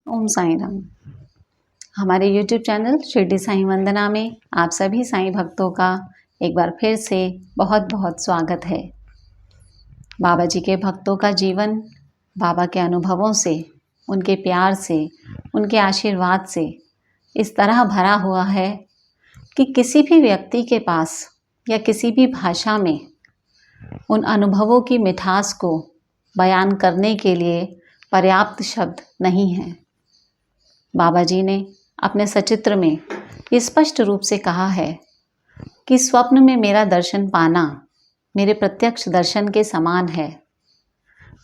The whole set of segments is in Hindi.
ओम साईं राम। हमारे YouTube चैनल शिरडी साईं वंदना में आप सभी साईं भक्तों का एक बार फिर से बहुत बहुत स्वागत है। बाबा जी के भक्तों का जीवन बाबा के अनुभवों से, उनके प्यार से, उनके आशीर्वाद से इस तरह भरा हुआ है कि किसी भी व्यक्ति के पास या किसी भी भाषा में उन अनुभवों की मिठास को बयान करने के लिए पर्याप्त शब्द नहीं हैं। बाबा जी ने अपने सचित्र में ये स्पष्ट रूप से कहा है कि स्वप्न में मेरा दर्शन पाना मेरे प्रत्यक्ष दर्शन के समान है।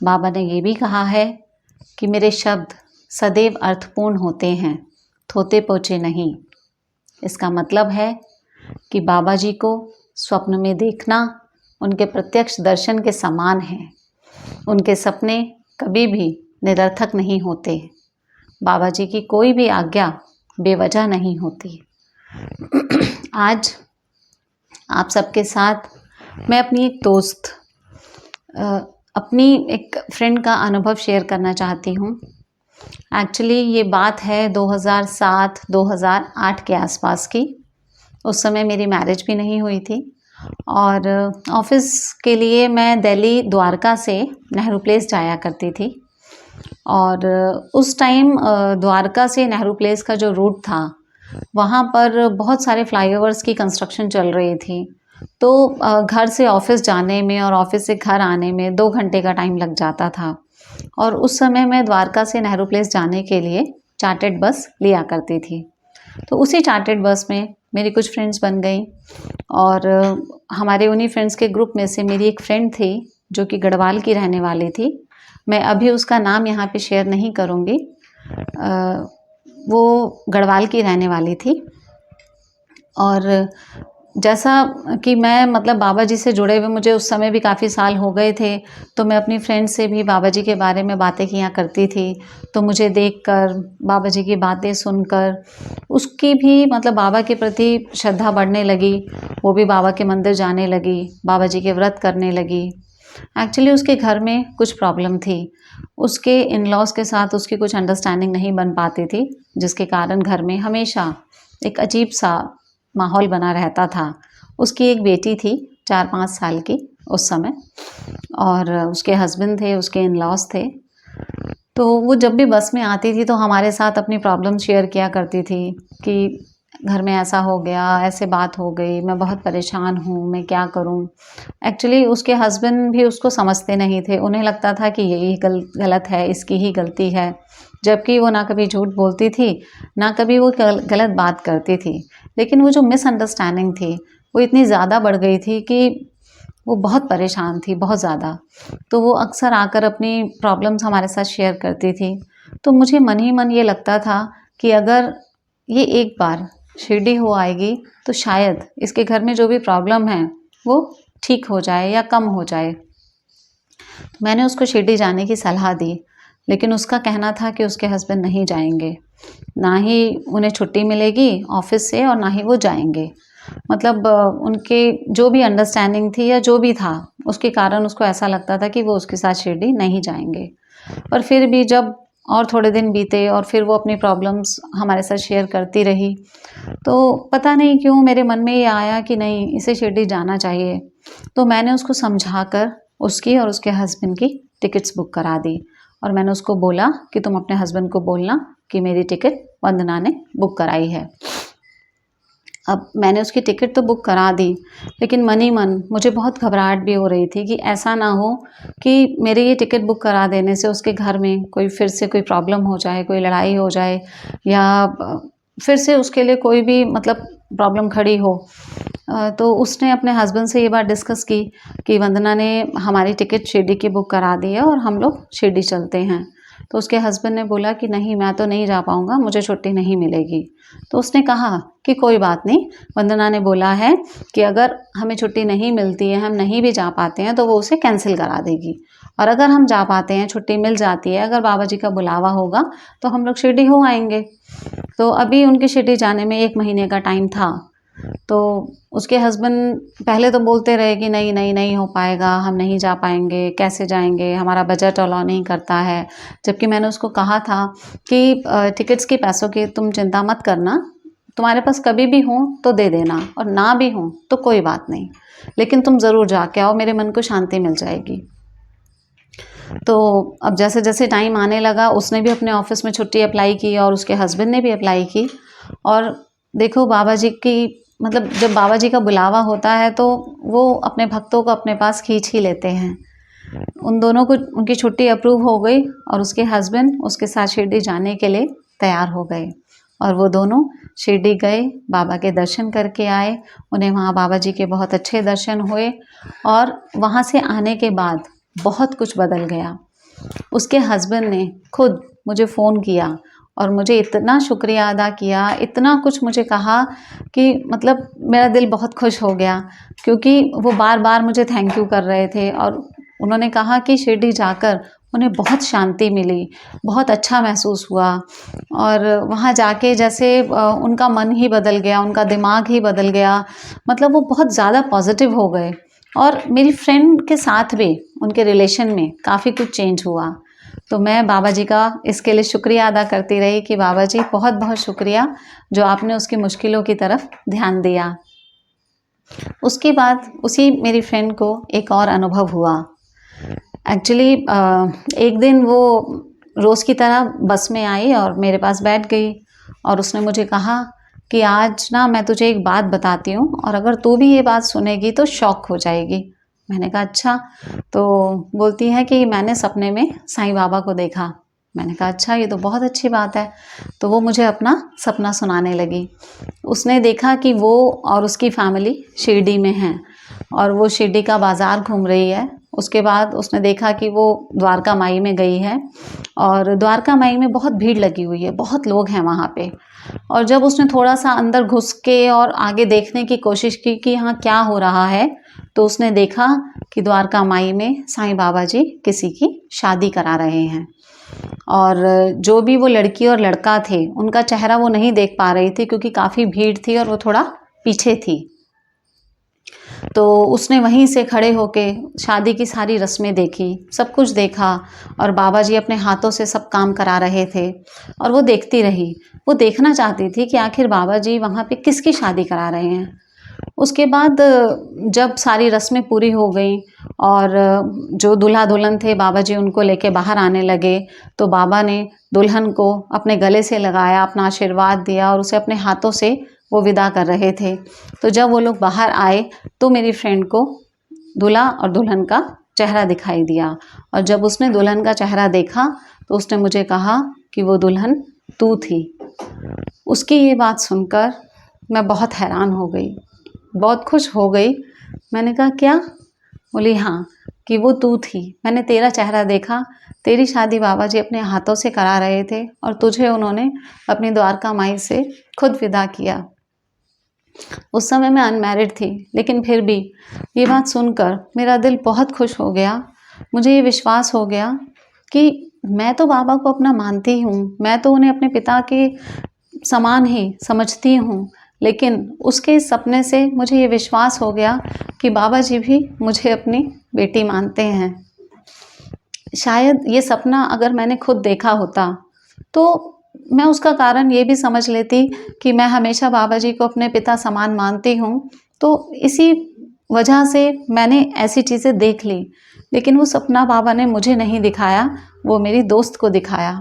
बाबा ने ये भी कहा है कि मेरे शब्द सदैव अर्थपूर्ण होते हैं, थोते पोचे नहीं। इसका मतलब है कि बाबा जी को स्वप्न में देखना उनके प्रत्यक्ष दर्शन के समान है। उनके सपने कभी भी निरर्थक नहीं होते। बाबा जी की कोई भी आज्ञा बेवजह नहीं होती। आज आप सबके साथ मैं अपनी एक दोस्त, अपनी एक फ्रेंड का अनुभव शेयर करना चाहती हूँ। एक्चुअली ये बात है 2007-2008 के आसपास की। उस समय मेरी मैरिज भी नहीं हुई थी और ऑफिस के लिए मैं दिल्ली द्वारका से नेहरू प्लेस जाया करती थी। और उस टाइम द्वारका से नेहरू प्लेस का जो रूट था वहाँ पर बहुत सारे फ्लाईओवर्स की कंस्ट्रक्शन चल रही थी। तो घर से ऑफिस जाने में और ऑफिस से घर आने में 2 घंटे का टाइम लग जाता था। और उस समय मैं द्वारका से नेहरू प्लेस जाने के लिए चार्टर्ड बस लिया करती थी। तो उसी चार्टर्ड बस में मेरी कुछ फ्रेंड्स बन गई और हमारे उन्हीं फ्रेंड्स के ग्रुप में से मेरी एक फ्रेंड थी जो कि गढ़वाल की रहने वाली थी। मैं अभी उसका नाम यहाँ पे शेयर नहीं करूँगी। वो गढ़वाल की रहने वाली थी और जैसा कि मैं मतलब बाबा जी से जुड़े हुए मुझे उस समय भी काफ़ी साल हो गए थे, तो मैं अपनी फ्रेंड से भी बाबा जी के बारे में बातें किया करती थी। तो मुझे देखकर, बाबा जी की बातें सुनकर उसकी भी मतलब बाबा के प्रति श्रद्धा बढ़ने लगी। वो भी बाबा के मंदिर जाने लगी, बाबा जी के व्रत करने लगी। एक्चुअली उसके घर में कुछ प्रॉब्लम थी। उसके इन लॉज के साथ उसकी कुछ अंडरस्टैंडिंग नहीं बन पाती थी, जिसके कारण घर में हमेशा एक अजीब सा माहौल बना रहता था। उसकी एक बेटी थी 4-5 साल की उस समय और उसके हस्बैंड थे, उसके इन लॉज थे। तो वो जब भी बस में आती थी तो हमारे साथ अपनी प्रॉब्लम शेयर किया करती थी कि घर में ऐसा हो गया, ऐसे बात हो गई, मैं बहुत परेशान हूँ, मैं क्या करूँ। एक्चुअली उसके हस्बैंड भी उसको समझते नहीं थे। उन्हें लगता था कि यही गलत है, इसकी ही गलती है। जबकि वो ना कभी झूठ बोलती थी, ना कभी वो गलत बात करती थी। लेकिन वो जो मिसअंडरस्टैंडिंग थी वो इतनी ज़्यादा बढ़ गई थी कि वो बहुत परेशान थी, बहुत ज़्यादा। तो वो अक्सर आकर अपनी प्रॉब्लम्स हमारे साथ शेयर करती थी। तो मुझे मन ही मन ये लगता था कि अगर ये एक बार शिरडी हो आएगी तो शायद इसके घर में जो भी प्रॉब्लम है वो ठीक हो जाए या कम हो जाए। मैंने उसको शिरडी जाने की सलाह दी, लेकिन उसका कहना था कि उसके हस्बैंड नहीं जाएंगे, ना ही उन्हें छुट्टी मिलेगी ऑफिस से और ना ही वो जाएंगे। मतलब उनके जो भी अंडरस्टैंडिंग थी या जो भी था, उसके कारण उसको ऐसा लगता था कि वो उसके साथ शिरडी नहीं जाएंगे। पर फिर भी जब और थोड़े दिन बीते और फिर वो अपनी प्रॉब्लम्स हमारे साथ शेयर करती रही, तो पता नहीं क्यों मेरे मन में ये आया कि नहीं, इसे शिरडी जाना चाहिए। तो मैंने उसको समझाकर उसकी और उसके हस्बैंड की टिकट्स बुक करा दी और मैंने उसको बोला कि तुम अपने हस्बैंड को बोलना कि मेरी टिकट वंदना ने बुक कराई है। अब मैंने उसकी टिकट तो बुक करा दी, लेकिन मन ही मन मुझे बहुत घबराहट भी हो रही थी कि ऐसा ना हो कि मेरे ये टिकट बुक करा देने से उसके घर में कोई फिर से कोई प्रॉब्लम हो जाए, कोई लड़ाई हो जाए या फिर से उसके लिए कोई भी मतलब प्रॉब्लम खड़ी हो। तो उसने अपने हस्बैंड से ये बात डिस्कस की कि वंदना ने हमारी टिकट शिरडी की बुक करा दी है और हम लोग शिरडी चलते हैं। तो उसके हस्बैंड ने बोला कि नहीं, मैं तो नहीं जा पाऊँगा, मुझे छुट्टी नहीं मिलेगी। तो उसने कहा कि कोई बात नहीं, वंदना ने बोला है कि अगर हमें छुट्टी नहीं मिलती है, हम नहीं भी जा पाते हैं तो वो उसे कैंसिल करा देगी, और अगर हम जा पाते हैं, छुट्टी मिल जाती है, अगर बाबा जी का बुलावा होगा तो हम लोग शिरडी हो आएंगे। तो अभी उनके शिरडी जाने में 1 महीने का टाइम था। तो उसके हस्बैंड पहले तो बोलते रहे कि नहीं नहीं नहीं हो पाएगा, हम नहीं जा पाएंगे, कैसे जाएंगे, हमारा बजट अलाउ नहीं करता है। जबकि मैंने उसको कहा था कि टिकट्स के पैसों की तुम चिंता मत करना, तुम्हारे पास कभी भी हो तो दे देना, और ना भी हो तो कोई बात नहीं, लेकिन तुम ज़रूर जाके आओ, मेरे मन को शांति मिल जाएगी। तो अब जैसे जैसे टाइम आने लगा, उसने भी अपने ऑफिस में छुट्टी अप्लाई की और उसके हस्बैंड ने भी अप्लाई की। और देखो बाबा जी की, मतलब जब बाबा जी का बुलावा होता है तो वो अपने भक्तों को अपने पास खींच ही लेते हैं। उन दोनों को, उनकी छुट्टी अप्रूव हो गई और उसके हस्बैंड उसके साथ शिरडी जाने के लिए तैयार हो गए। और वो दोनों शिरडी गए, बाबा के दर्शन करके आए। उन्हें वहाँ बाबा जी के बहुत अच्छे दर्शन हुए और वहाँ से आने के बाद बहुत कुछ बदल गया। उसके हस्बैंड ने खुद मुझे फ़ोन किया और मुझे इतना शुक्रिया अदा किया, इतना कुछ मुझे कहा कि मतलब मेरा दिल बहुत खुश हो गया, क्योंकि वो बार बार मुझे थैंक यू कर रहे थे। और उन्होंने कहा कि शिरडी जाकर उन्हें बहुत शांति मिली, बहुत अच्छा महसूस हुआ। और वहाँ जाके जैसे उनका मन ही बदल गया, उनका दिमाग ही बदल गया, मतलब वो बहुत ज़्यादा पॉजिटिव हो गए। और मेरी फ्रेंड के साथ भी उनके रिलेशन में काफ़ी कुछ चेंज हुआ। तो मैं बाबा जी का इसके लिए शुक्रिया अदा करती रही कि बाबा जी बहुत बहुत शुक्रिया, जो आपने उसकी मुश्किलों की तरफ ध्यान दिया। उसके बाद उसी मेरी फ्रेंड को एक और अनुभव हुआ। एक्चुअली एक दिन वो रोज़ की तरह बस में आई और मेरे पास बैठ गई और उसने मुझे कहा कि आज ना मैं तुझे एक बात बताती हूँ और अगर तू भी ये बात सुनेगी तो शॉक हो जाएगी। मैंने कहा अच्छा। तो बोलती है कि मैंने सपने में साईं बाबा को देखा। मैंने कहा अच्छा, ये तो बहुत अच्छी बात है। तो वो मुझे अपना सपना सुनाने लगी। उसने देखा कि वो और उसकी फैमिली शिरडी में हैं और वो शिरडी का बाज़ार घूम रही है। उसके बाद उसने देखा कि वो द्वारका माई में गई है और द्वारका माई में बहुत भीड़ लगी हुई है, बहुत लोग हैं वहाँ पे। और जब उसने थोड़ा सा अंदर घुस के और आगे देखने की कोशिश की कि यहाँ क्या हो रहा है, तो उसने देखा कि द्वारका माई में साईं बाबा जी किसी की शादी करा रहे हैं। और जो भी वो लड़की और लड़का थे, उनका चेहरा वो नहीं देख पा रही थी क्योंकि काफ़ी भीड़ थी और वो थोड़ा पीछे थी। तो उसने वहीं से खड़े होके शादी की सारी रस्में देखी, सब कुछ देखा और बाबा जी अपने हाथों से सब काम करा रहे थे और वो देखती रही। वो देखना चाहती थी कि आखिर बाबा जी वहाँ पे किसकी शादी करा रहे हैं। उसके बाद जब सारी रस्में पूरी हो गई और जो दूल्हा दुल्हन थे, बाबा जी उनको लेके बाहर आने लगे, तो बाबा ने दुल्हन को अपने गले से लगाया, अपना आशीर्वाद दिया और उसे अपने हाथों से वो विदा कर रहे थे। तो जब वो लोग बाहर आए तो मेरी फ्रेंड को दूल्हा और दुल्हन का चेहरा दिखाई दिया और जब उसने दुल्हन का चेहरा देखा तो उसने मुझे कहा कि वो दुल्हन तू थी। उसकी ये बात सुनकर मैं बहुत हैरान हो गई, बहुत खुश हो गई। मैंने कहा क्या? बोली हाँ, कि वो तू थी। मैंने तेरा चेहरा देखा, तेरी शादी बाबा जी अपने हाथों से करा रहे थे और तुझे उन्होंने अपनी द्वारका माई से खुद विदा किया। उस समय मैं अनमैरिड थी, लेकिन फिर भी ये बात सुनकर मेरा दिल बहुत खुश हो गया। मुझे ये विश्वास हो गया कि मैं तो बाबा को अपना मानती हूँ, मैं तो उन्हें अपने पिता के समान ही समझती हूँ, लेकिन उसके इस सपने से मुझे ये विश्वास हो गया कि बाबा जी भी मुझे अपनी बेटी मानते हैं। शायद ये सपना अगर मैंने खुद देखा होता तो मैं उसका कारण ये भी समझ लेती कि मैं हमेशा बाबा जी को अपने पिता समान मानती हूँ, तो इसी वजह से मैंने ऐसी चीज़ें देख ली। लेकिन वो सपना बाबा ने मुझे नहीं दिखाया, वो मेरी दोस्त को दिखाया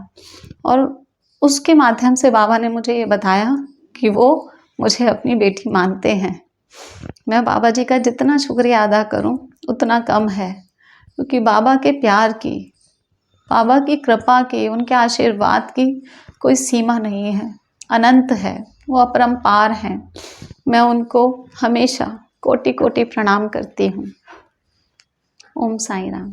और उसके माध्यम से बाबा ने मुझे ये बताया कि वो मुझे अपनी बेटी मानते हैं। मैं बाबा जी का जितना शुक्रिया अदा करूं उतना कम है, क्योंकि बाबा के प्यार की, बाबा की कृपा की, उनके आशीर्वाद की कोई सीमा नहीं है, अनंत है, वो अपरंपार हैं। मैं उनको हमेशा कोटि कोटि प्रणाम करती हूँ। ओम साई राम।